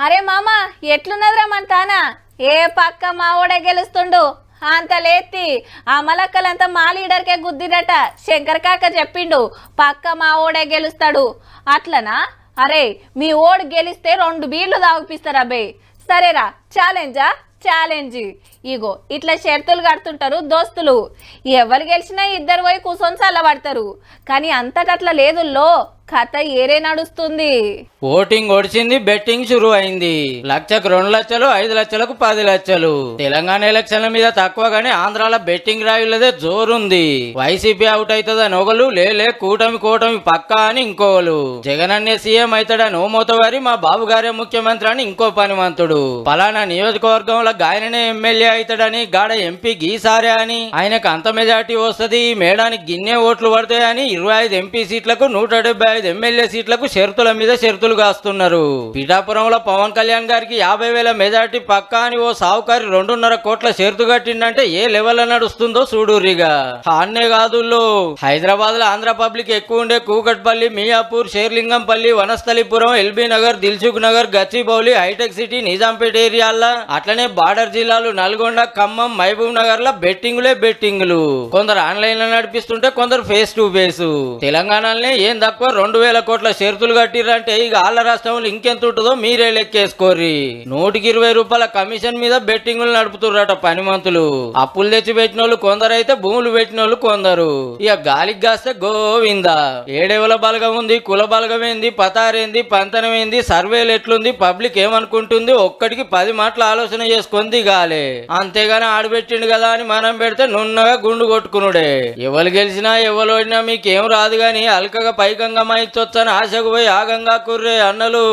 అరే మామ ఎట్లున్నదిరా మన తానా ఏ పక్క మావోడే గెలుస్తుండు అంత లేత్తి ఆ మలక్కలంతా మా లీడర్కే గుద్దిరట శంకర్ కాక చెప్పిండు పక్క మావోడే గెలుస్తాడు అట్లనా అరే మీ ఓడు గెలిస్తే 2 బీర్లు తాగిపిస్తారా బే సరేరా ఛాలెంజా ఛాలెంజ్ ఇగో ఇట్లా షరతులు కడుతుంటారు దోస్తులు ఎవరు గెలిచినా ఇద్దరు పోయి కూర్చొని చల్లబడతారు కానీ అంతటట్లా లేదుల్లో కథ ఏరే నడుస్తుంది ఓటింగ్ ఒడిచింది బెట్టింగ్ షురు అయింది లక్షకు 2 లక్షలు 5 లక్షలకు 10 లక్షలు తెలంగాణ ఎలక్షన్ల మీద తక్కువ గానీ ఆంధ్రాలో బెట్టింగ్ రాయులదే జోరుంది వైసీపీ అవుట్ అవుతుందని ఒకరు లేలే కూటమి పక్కా అని ఇంకోలు జగన్ అన్నే సీఎం అవుతాడని ఓ మోతవారి మా బాబు గారే ముఖ్యమంత్రి అని ఇంకో పనిమంతుడు పలానా నియోజకవర్గంలో గాయననే ఎమ్మెల్యే అవుతాడని గాడ ఎంపీ గీసారే అని ఆయనకు అంత మెజార్టీ వస్తుంది మేడానికి గిన్నె ఓట్లు పడతాయని 25 ఎంపీ సీట్లకు 175 ఎమ్మెల్యే సీట్లకు షరతుల మీద షరతులు కాస్తున్నారు పిఠాపురంలో పవన్ కళ్యాణ్ గారికి 50,000 మెజార్టీ పక్కా అని ఓ సావుకారి 2.5 కోట్ల షరతు కట్టిందంటే ఏ లెవెల్ నడుస్తుందో చూడురిగా ఆన్నే కాదుల్లో హైదరాబాద్ లో ఆంధ్ర పబ్లిక్ ఎక్కువ ఉండే Kukatpally Miyapur Serilingampally Vanasthalipuram LB Nagar Dilsukh Nagar Gachibowli hitech city Nizampet ఏరియాల్లో అట్లనే బార్డర్ జిల్లాలు నల్గొండ ఖమ్మం మహబూబ్ నగర్ లో బెట్టింగులు కొందరు ఆన్లైన్ లో నడిపిస్తుంటే కొందరు ఫేస్ టు ఫేస్ తెలంగాణలోనే ఏం తక్కువ 2,000 కోట్ల షరతులు కట్టిరంటే ఇక ఆళ్ళ రాష్ట్రంలో ఇంకెంత ఉంటుందో మీరే లెక్కేసుకోర్రి 120 రూపాయల కమిషన్ మీద బెట్టింగులు నడుపుతుర్రట పనిమంతులు అప్పులు తెచ్చి పెట్టిన వాళ్ళు కొందరైతే భూములు పెట్టిన వాళ్ళు కొందరు ఇక గాలికి కాస్తే గోవిందా ఏడేవల బలగం ఉంది కుల బలగం ఏంది పతారేంది పంతనం ఏంది సర్వేలు ఎట్లుంది పబ్లిక్ ఏమనుకుంటుంది ఒక్కడికి 10 మాటలు ఆలోచన చేసుకొని దిగాలే అంతేగాని ఆడబెట్టిండు కదా అని మనం పెడితే నున్నగా గుండు కొట్టుకునుడే ఎవరు గెలిచినా ఎవరు ఓడినా మీకేం రాదు గాని అల్కగా పైకంగా మైచ్చొచ్చని ఆశకు పోయి ఆగంగా కుర్రే అన్నలు.